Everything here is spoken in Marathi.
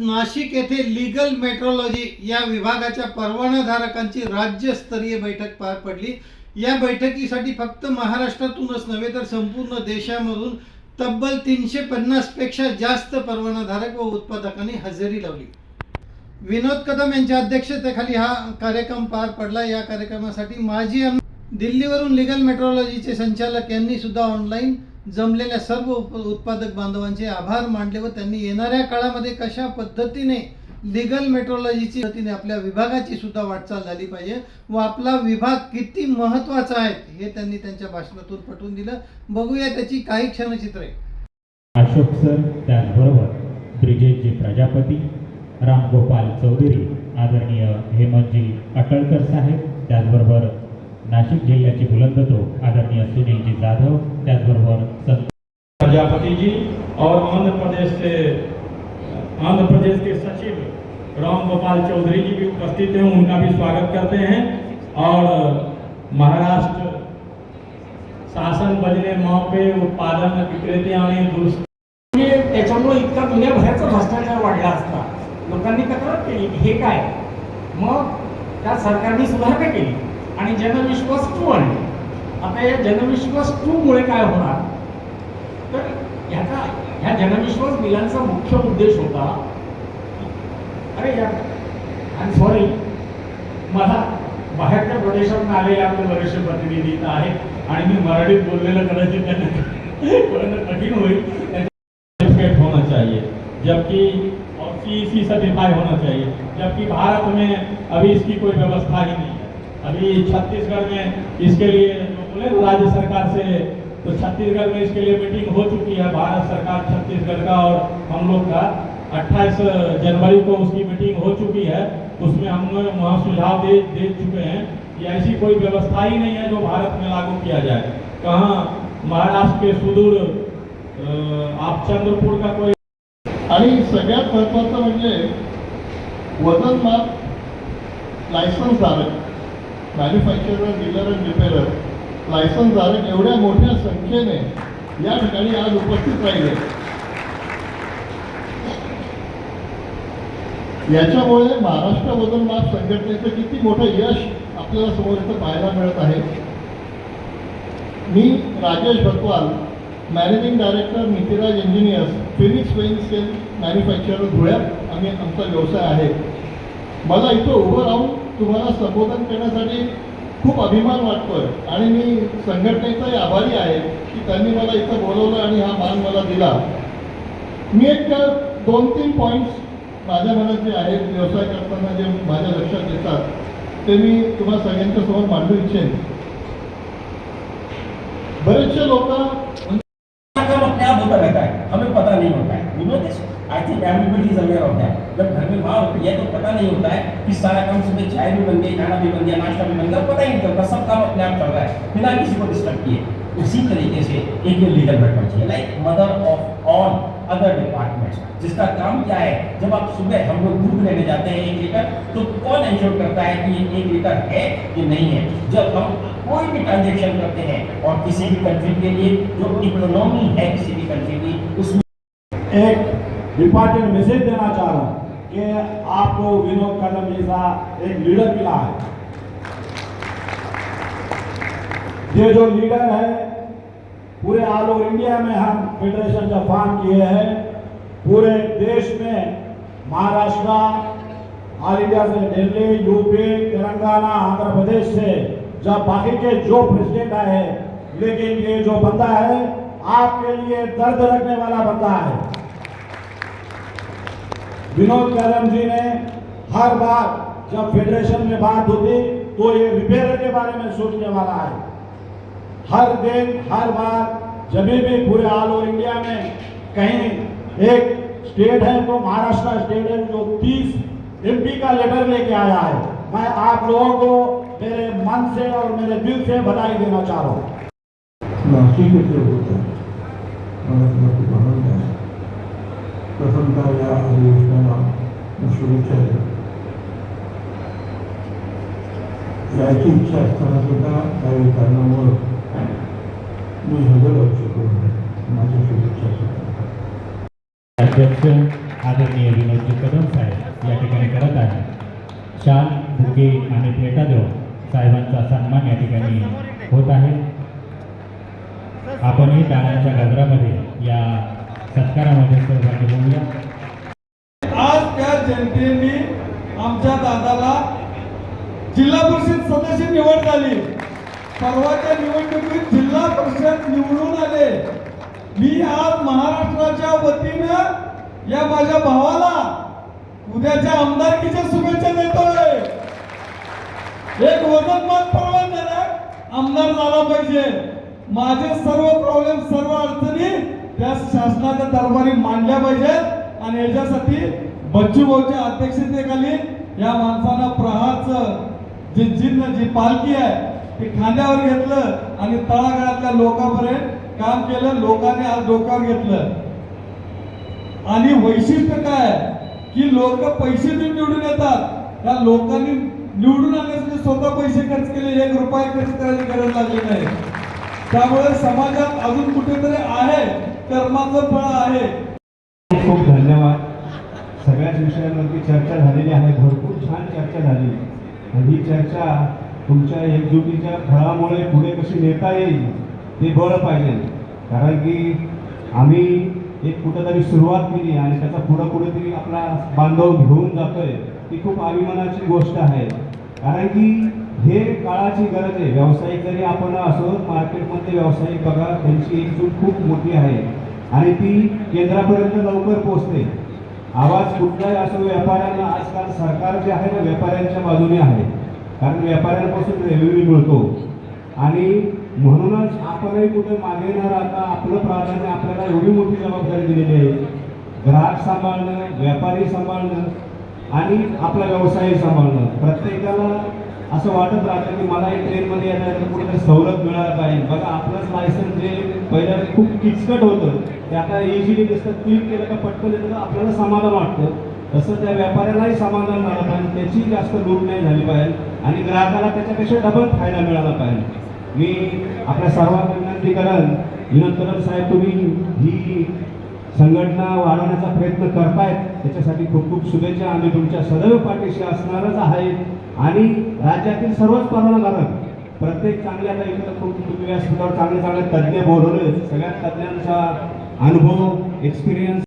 नाशिक येथे लीगल मेट्रोलॉजी या विभागाच्या परवानाधारकांची राज्यस्तरीय बैठक पार पडली। या बैठकीसाठी फक्त महाराष्ट्रातूनच नव्हे तर संपूर्ण देशामधून तब्बल 350 पेक्षा जास्त परवानाधारक व उत्पादकांनी हजेरी लावली। विनोद कदम यांच्या अध्यक्षतेखाली हा कार्यक्रम पार पडला। या कार्यक्रमासाठी माजी दिल्लीवरून लीगल मेट्रोलॉजीचे संचालक यांनी सुद्धा ऑनलाईन जमलेल्या सर्व उत्पादक बांधवांचे आभार मानले व त्यांनी येणाऱ्या काळामध्ये कशा पद्धतीने लीगल मेट्रोलॉजीची पद्धतीने आपल्या विभागाची सुद्धा वाटचाल झाली पाहिजे व आपला विभाग किती महत्त्वाचा आहे हे त्यांनी त्यांच्या भाषणातून पटवून दिलं। बघूया त्याची काही क्षणचित्रे। अशोक सर, त्याचबरोबर ब्रिगेडचे प्रजापती रामगोपाल चौधरी, आदरणीय हेमंतजी अटळकर साहेब, त्याचबरोबर नाशिक जिल्ह्याचे बुलंदतोड आदरणीय सुनीलजी जाधव, त्याचबरोबर प्रजापति जी और आंध्र प्रदेश के सचिव रामगोपाल चौधरी जी भी उपस्थित हैं, उनका भी स्वागत करते हैं। और महाराष्ट्र शासन बजने मौके उत्पादन विक्रेते आणि दुरुस्ती त्याच्यामुळे इतका दुनियाभराचा भ्रष्टाचार वाढला असता लोकांनी तक्रार केली हे काय, मग त्या सरकारने सुधारणा केली आणि जनविश्वास 2 आणले। आता या जनविश्वास 2 मुळे काय होणार, तर ह्या जनविश्वास बिलांचा मुख्य उद्देश होता, अरे यार आय एम सॉरी, मला बाहेरच्या प्रदेशातून आलेले आपले वरिष्ठ प्रतिनिधी आहे आणि मी मराठीत बोललेलं कदाचित त्यांना कठीण होईल, सर्टिफिकेट होना चाहिए, जबकि और CEC सर्टिफाई होना चाहिए, जबकि भारत में अभी इसकी कोई व्यवस्था ही नहीं है। अभी छत्तीसगढ़ में इसके लिए बोले राज्य सरकार से, तो छत्तीसगढ़ में इसके लिए मीटिंग हो चुकी है। भारत सरकार छत्तीसगढ़ का और हम लोग का 28 जनवरी को उसकी मीटिंग हो चुकी है। उसमें हम लोग वहाँ सुझाव दे चुके हैं कि ऐसी कोई व्यवस्था ही नहीं है जो भारत में लागू किया जाए। कहाँ महाराष्ट्र के सुदूर आप चंद्रपुर का कोई, आणि सगळ्यात महत्त्वाचं म्हणजे वजनमाप लायसन्सधारक, मॅन्युफॅक्चरर, डीलर आणि रिपेअरर लायसन्सधारक एवढ्या मोठ्या संख्येने या ठिकाणी आज उपस्थित राहिले। याच्यामुळे महाराष्ट्र वजनमाप संघटनेचं किती मोठं यश आपल्याला समोर इथं पाहायला मिळत आहे। मी Rajesh Bhatwal, managing director Mithiraj engineers, Phoenix pen scale manufacturer, धुळ्यात आम्ही आमचा व्यवसाय आहे। मला इथं उभं राहून तुम्हाला संबोधन करण्यासाठी खूप अभिमान वाटतोय आणि मी संघटनेचाही आभारी आहे की त्यांनी मला इथं बोलवलं आणि हा मान मला दिला। मी एक 2-3 पॉईंट्स माझ्या मनात जे आहेत व्यवसाय करताना जे माझ्या लक्षात येतात ते मी तुम्हाला सगळ्यांच्या समोर मांडू इच्छेन। बरेचसे लोक अपने आप होता रहता है, हमें पता नहीं होता है। You know this, I think everybody is aware of that. जब घर में माँ होती है तो पता नहीं होता है कि सारा काम, सुबह चाय भी बन गई, खाना भी बन गया, नाश्ता भी बन गया, पता ही नहीं चलता, सब काम अपने आप चल रहा है बिना किसी को डिस्टर्ब किए। उसी तरीके से एक ये लीडर बैठना चाहिए, like mother of all other departments, जिसका काम क्या है, जब आप सुबह हम लोग दूध लेने जाते हैं 1 लीटर, तो कौन इंश्योर करता है कि ये 1 लीटर है कि नहीं है। जब हम कोई भी ट्रांजेक्शन करते हैं और किसी भी कंट्री के लिए जो इकोनॉमी है किसी भी कंट्री की, उसमें एक डिपार्टमेंट मैसेज देना चाह रहा हूँ कि आपको विनोद कदम जैसा एक लीडर मिला है। ये जो लीडर है पूरे ऑल ओवर इंडिया में हम फेडरेशन का फॉर्म किए हैं, पूरे देश में महाराष्ट्र, ऑल इंडिया से दिल्ली, यूपी, तेलंगाना, आंध्र प्रदेश से जब बाकी के जो प्रेसिडेंट आए, लेकिन ये जो बंदा है आपके लिए दर्द रखने वाला बंदा है। विनोद कदम जी ने हर बार जब फेडरेशन में बात होती तो ये रिपेयर के बारे में सोचने वाला है। हर दिन हर बार जब भी पूरे ऑल ओवर इंडिया में कहीं एक स्टेट है तो महाराष्ट्र स्टेट है जो 30 MP का लेटर लेके आया है। मैं आप लोगों को मेरे मन से और मेरे दिल से बधाई देना चाह रहा हूँ। नाशिक येथे होतं मला तुला खूप आनंद आहे। प्रथमतः या अधिवेशनाला मी शुभेच्छा देतो। याची इच्छा असताना सुद्धा काही कारणामुळे मी हजर होऊ शकलो नाही। माझी शुभेच्छा अध्यक्ष आदरणीय विनोदजी कदम साहेब या ठिकाणी करत आहे. शाल, बुके आणि भेटा देऊन साहेबांचा सन्मान या ठिकाणी होत आहे. आपणही टाळ्यांच्या गजरामध्ये या सत्कारामध्ये सहभागी होऊया. आज त्या जनतेने आमच्या दादाला जिल्हा परिषद सदस्य निवड झाली. परवाच्या निवडणुकीत जिल्हा परिषद निवडून आले. मी आज महाराष्ट्राच्या वतीनं या माझ्या भावाला उद्याच्या आमदारकीच्या शुभेच्छा देतोय. एक वजनमान परवान झाला, आमदार झाला पाहिजे. माझे सर्व प्रॉब्लेम, सर्व अडचणी त्या शासनाच्या दरबारी मांडल्या पाहिजेत आणि याच्यासाठी बच्चू भाऊच्या अध्यक्षतेखाली या माणसानं प्रहारचं जे चिन्ह, जी पालखी आहे ते खांद्यावर घेतलं आणि तळागाळातल्या लोकांपर्यंत काम केलं. लोकांनी आज डोक्यावर घेतलं. आणि वैशिष्ट्य काय की लोक पैसे देऊन निवडून येतात. त्या लोकांनी निवडून आणण्यासाठी स्वतः पैसे खर्च केले, 1 रुपया खर्च करायची गरज लागली नाही. त्यामुळे समाजात अजून कुठेतरी आहे, कर्माचं फळ आहे. खूप धन्यवाद. सगळ्याच विषयांवरती चर्चा झालेली आहे. भरपूर छान चर्चा झाली. आणि ही चर्चा तुमच्या एकजुटीच्या फळामुळे पुढे कशी नेता येईल ते बळ पाहिजे. कारण की आम्ही एक कुठेतरी सुरुवात केली आणि त्याचा पुढं कुठेतरी आपला बांधव घेऊन जातोय, ती खूप अभिमानाची गोष्ट आहे. कारण की हे काळाची गरज आहे. व्यावसायिक जरी आपण असो, मार्केटमध्ये व्यावसायिक बघा, त्यांची एकजूट खूप मोठी आहे आणि ती केंद्रापर्यंत लवकर पोहोचते. आवाज कुठलाही असो, व्यापाऱ्यांना आजकाल सरकार जे आहे ना व्यापाऱ्यांच्या बाजूने आहे. कारण व्यापाऱ्यांपासून रेव्हेन्यू मिळतो आणि म्हणूनच आपणही कुठे मागे न राहता आपलं प्राधान्य, आपल्याला एवढी मोठी जबाबदारी दिलेली आहे. ग्राहक सांभाळणं, व्यापारी सांभाळणं आणि आपला व्यवसाय सांभाळणं. प्रत्येकाला असं वाटत राहतं की मला ट्रेनमध्ये येण्याचं कुठेतरी सवलत मिळायला पाहिजे. बघा, आपलंच लायसन्स जे पहिलं खूप किचकट होतं ते आता इझिली दिसतं. क्लिक केलं का पटकन येतं, तर आपल्याला समाधान वाटतं. तसं त्या व्यापाऱ्यालाही समाधान झालं पाहिजे, त्याची जास्त लूट नाही झाली पाहिजे आणि ग्राहकाला त्याच्यापेक्षा डबल फायदा मिळाला पाहिजे. मी आपल्या सर्वांना विनंती करेन, विनोद कदम साहेब, तुम्ही ही संघटना वाढवण्याचा प्रयत्न करतायत, त्याच्यासाठी खूप खूप शुभेच्छा. आम्ही तुमच्या सदैव पाठीशी असणारच आहे आणि राज्यातील सर्वच परवानाधारक प्रत्येक चांगल्या तुम्ही व्यासपीठावर चांगले चांगले तज्ज्ञ बोलवले. सगळ्या तज्ज्ञांचा अनुभव, एक्सपिरियन्स